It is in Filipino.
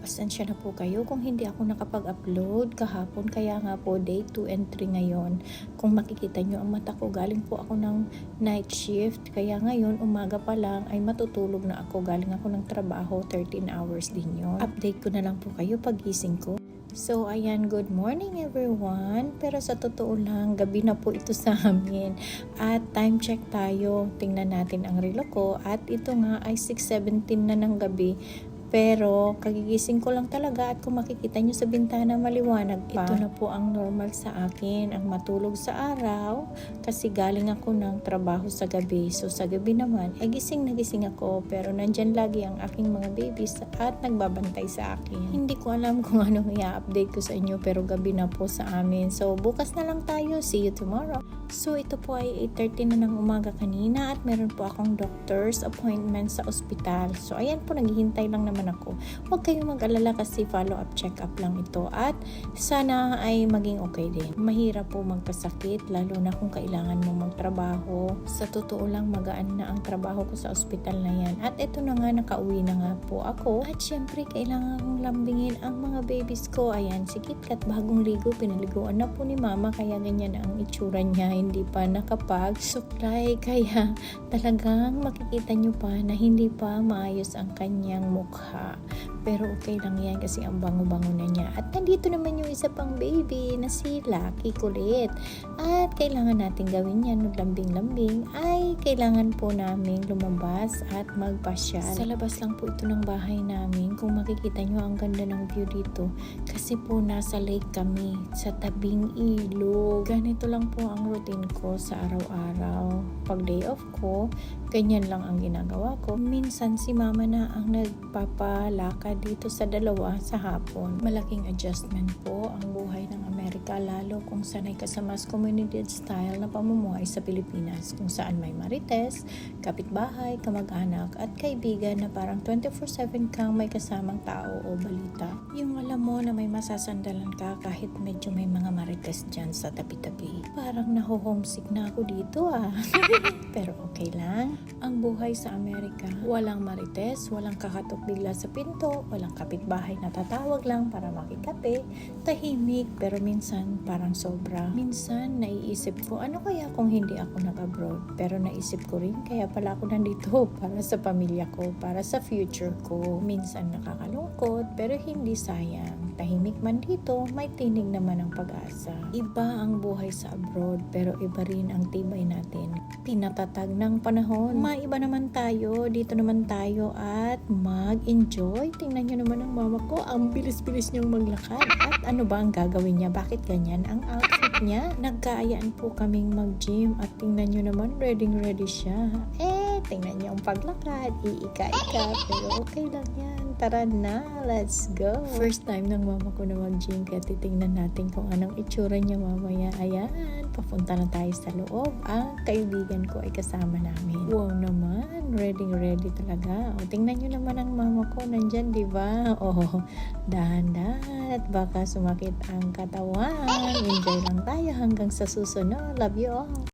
Pasensya na po kayo kung hindi ako nakapag-upload kahapon, kaya nga po day 2 and 3 ngayon. Kung makikita nyo ang mata ko, galing po ako ng night shift, kaya ngayon umaga pa lang ay matutulog na ako. Galing ako ng trabaho, 13 hours din yun. Update ko na lang po kayo pag gising ko. So ayan, good morning everyone. Pero sa totoo lang, gabi na po ito sa amin. At time check tayo. Tingnan natin ang relo ko. At ito nga ay 6:17 na ng gabi. Pero kagigising ko lang talaga at kung makikita nyo sa bintana maliwanag pa. Ito na po ang normal sa akin, ang matulog sa araw kasi galing ako ng trabaho sa gabi. So sa gabi naman, gising na gising ako pero nandyan lagi ang aking mga babies at nagbabantay sa akin. Hindi ko alam kung anong i-update ko sa inyo pero gabi na po sa amin. So bukas na lang tayo. See you tomorrow. So ito po ay 8:30 na ng umaga kanina at meron po akong doctor's appointment sa ospital. So ayan po, naghihintay lang naman ako. Huwag kayong mag-alala kasi follow-up check-up lang ito at sana ay maging okay din. Mahirap po magkasakit lalo na kung kailangan mo magtrabaho. Sa totoo lang, magaan na ang trabaho ko sa ospital na yan. At ito na nga, nakauwi na nga po ako. At syempre, kailangan kong lambingin ang mga babies ko. Ayan, si KitKat bagong ligo. Pinaliguan na po ni mama kaya ganyan ang itsura niya. Hindi pa nakapag-suklay. Kaya talagang makikita nyo pa na hindi pa maayos ang kanyang mukha. Pero okay lang yan kasi ang bango-bango na niya. At nandito naman yung isa pang baby na si Lucky kulit. At kailangan natin gawin yan, maglambing-lambing, ay kailangan po namin lumabas at magpasyal. Sa labas lang po ito ng bahay namin. Kung makikita nyo, ang ganda ng view dito. Kasi po nasa lake kami, sa tabing ilog. Ganito lang po ang routine ko sa araw-araw. Pag day off ko, ganyan lang ang ginagawa ko. Minsan si mama na ang nagpapalakad dito sa dalawa sa hapon. Malaking adjustment po ang buhay ng Amerika, lalo kung sanay ka sa mass community style na pamumuhay sa Pilipinas, kung saan may marites, kapitbahay, kamag-anak at kaibigan na parang 24/7 kang may kasamang tao o balita. Yung alam mo na may masasandalan ka kahit medyo may mga marites dyan sa tabi-tabi. Parang naho-homesick na ako dito Pero okay lang. Ang buhay sa Amerika, walang marites, walang kakatok bigla sa pinto, walang kapitbahay na tatawag lang para makikape. Tahimik pero minsan parang sobra. Minsan naiisip ko, ano kaya kung hindi ako nag-abroad? Pero naisip ko rin, kaya pala ako nandito para sa pamilya ko, para sa future ko. Minsan nakakalungkot pero hindi sayang. Tahimik man dito, may tinig naman ang pag-asa. Iba ang buhay sa abroad pero iba rin ang tibay natin. Pinatatag ng panahon. Maiba naman tayo, dito naman tayo at mag-enjoy. Tingnan nyo naman ang mama ko, ang bilis-bilis niyang maglakad. At ano ba ang gagawin niya? Bakit ganyan ang outfit niya? Nagkaayaan po kaming mag-gym at tingnan nyo naman, ready siya. Tingnan niyo ang paglakad, iika-ika, pero okay lang yan. Tara na, let's go. First time ng mama ko na mag-gym, kaya titingnan natin kung anong itsura niya mamaya. Ayan, papunta na tayo sa loob. Ang kaibigan ko ay kasama namin. Wow naman, ready talaga. O, tingnan niyo naman ang mama ko, nandyan, di ba? Dahan-dahan at baka sumakit ang katawan. Enjoy lang tayo hanggang sa susunod. Love you all.